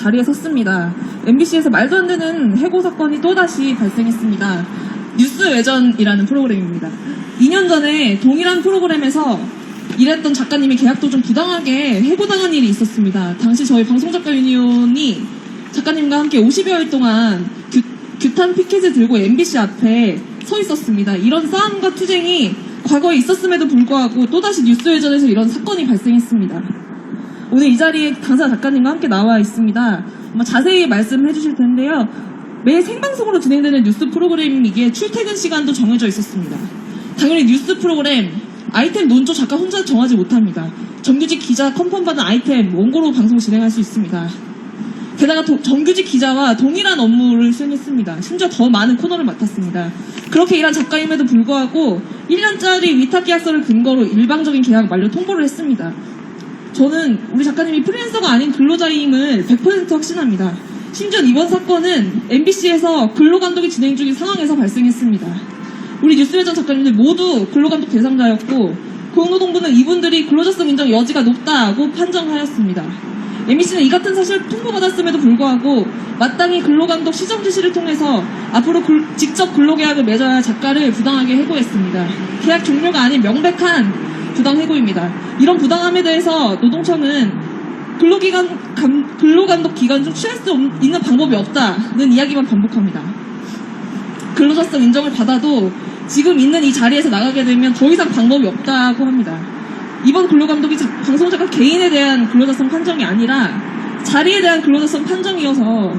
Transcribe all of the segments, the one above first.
자리에 섰습니다. MBC에서 말도 안 되는 해고 사건이 또다시 발생했습니다. 뉴스 외전이라는 프로그램입니다. 2년 전에 동일한 프로그램에서 일했던 작가님이 계약 도중 부당하게 해고당한 일이 있었습니다. 당시 저희 방송작가 유니온이 작가님과 함께 50여일 동안 규탄 피켓을 들고 MBC 앞에 서 있었습니다. 이런 싸움과 투쟁이 과거에 있었음에도 불구하고 또다시 뉴스 외전에서 이런 사건이 발생했습니다. 오늘 이 자리에 당사 작가님과 함께 나와 있습니다. 자세히 말씀해 주실 텐데요. 매 생방송으로 진행되는 뉴스 프로그램이기에 출퇴근 시간도 정해져 있었습니다. 당연히 뉴스 프로그램 아이템 논조 작가 혼자 정하지 못합니다. 정규직 기자 컨펌 받은 아이템 원고로 방송 진행할 수 있습니다. 게다가 정규직 기자와 동일한 업무를 수행했습니다. 심지어 더 많은 코너를 맡았습니다. 그렇게 일한 작가임에도 불구하고 1년짜리 위탁 계약서를 근거로 일방적인 계약 만료 통보를 했습니다. 저는 우리 작가님이 프리랜서가 아닌 근로자임을 100% 확신합니다. 심지어 이번 사건은 MBC에서 근로감독이 진행 중인 상황에서 발생했습니다. 우리 뉴스외전 작가님들 모두 근로감독 대상자였고 고용노동부는 이분들이 근로자성 인정 여지가 높다고 판정하였습니다. MBC는 이 같은 사실을 통보받았음에도 불구하고 마땅히 근로감독 시정 지시를 통해서 앞으로 직접 근로계약을 맺어야 할 작가를 부당하게 해고했습니다. 계약 종료가 아닌 명백한 부당 해고입니다. 이런 부당함에 대해서 노동청은 근로감독 기간 중 취할 수 있는 방법이 없다는 이야기만 반복합니다. 근로자성 인정을 받아도 지금 있는 이 자리에서 나가게 되면 더 이상 방법이 없다고 합니다. 이번 근로감독이 방송작가 개인에 대한 근로자성 판정이 아니라 자리에 대한 근로자성 판정이어서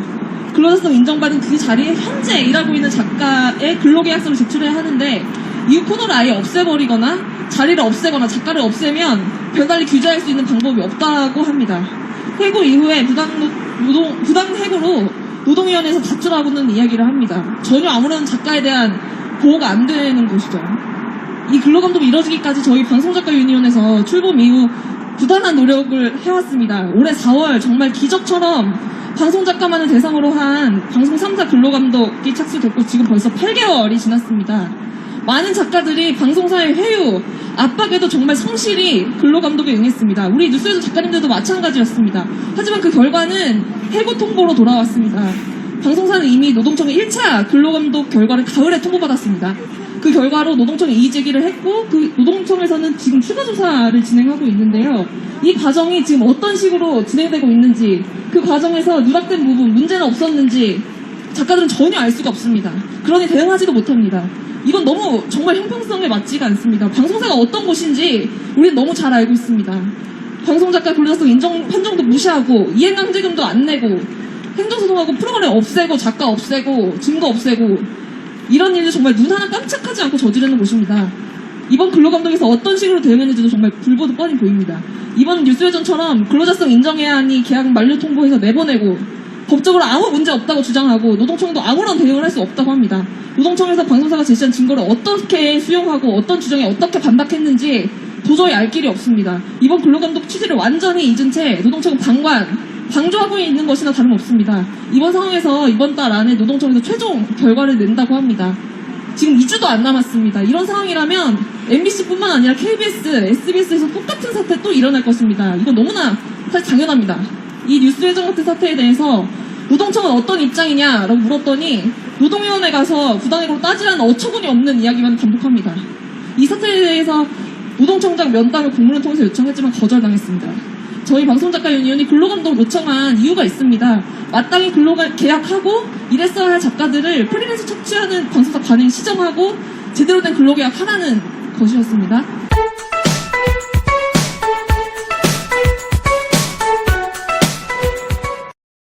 근로자성 인정받은 그 자리에 현재 일하고 있는 작가의 근로계약서를 제출해야 하는데 이 코너를 아예 없애버리거나 자리를 없애거나 작가를 없애면 별달리 규제할 수 있는 방법이 없다고 합니다. 해고 이후에 부당 해고로 노동위원회에서 다투라고는 이야기를 합니다. 전혀 아무런 작가에 대한 보호가 안 되는 것이죠. 이 근로감독이 이뤄지기까지 저희 방송작가 유니온에서 출범 이후 부단한 노력을 해왔습니다. 올해 4월 정말 기적처럼 방송작가만을 대상으로 한 방송 3사 근로감독이 착수됐고 지금 벌써 8개월이 지났습니다. 많은 작가들이 방송사의 회유, 압박에도 정말 성실히 근로감독에 응했습니다. 우리 뉴스에서 작가님들도 마찬가지였습니다. 하지만 그 결과는 해고 통보로 돌아왔습니다. 방송사는 이미 노동청의 1차 근로감독 결과를 가을에 통보받았습니다. 그 결과로 노동청에 이의제기를 했고 그 노동청에서는 지금 추가조사를 진행하고 있는데요. 이 과정이 지금 어떤 식으로 진행되고 있는지 그 과정에서 누락된 부분, 문제는 없었는지 작가들은 전혀 알 수가 없습니다. 그러니 대응하지도 못합니다. 이건 너무 정말 형평성에 맞지가 않습니다. 방송사가 어떤 곳인지 우리는 너무 잘 알고 있습니다. 방송작가 근로자성 인정 판정도 무시하고 이행강제금도 안 내고 행정소송하고 프로그램 없애고 작가 없애고 증거 없애고 이런 일을 정말 눈 하나 깜짝하지 않고 저지르는 곳입니다. 이번 근로감독에서 어떤 식으로 대응했는지도 정말 불보듯 뻔히 보입니다. 이번 뉴스외전처럼 근로자성 인정해야 하니 계약 만료 통보해서 내보내고 법적으로 아무 문제 없다고 주장하고 노동청도 아무런 대응을 할 수 없다고 합니다. 노동청에서 방송사가 제시한 증거를 어떻게 수용하고 어떤 주장에 어떻게 반박했는지 도저히 알 길이 없습니다. 이번 근로감독 취지를 완전히 잊은 채 노동청은 방조하고 있는 것이나 다름없습니다. 이번 상황에서 이번 달 안에 노동청에서 최종 결과를 낸다고 합니다. 지금 2주도 안 남았습니다. 이런 상황이라면 MBC뿐만 아니라 KBS, SBS에서 똑같은 사태 또 일어날 것입니다. 이건 너무나 사실 당연합니다. 이 뉴스외전 같은 사태에 대해서 노동청은 어떤 입장이냐라고 물었더니 노동위원회 가서 부당해고로 따지라는 어처구니 없는 이야기만 반복합니다. 이 사태에 대해서 노동청장 면담을 공문을 통해서 요청했지만 거절당했습니다. 저희 방송작가 유니온이 근로감독을 요청한 이유가 있습니다. 마땅히 계약하고 일했어야 할 작가들을 프리랜서 착취하는 방송사 관행 시정하고 제대로 된 근로계약 하라는 것이었습니다.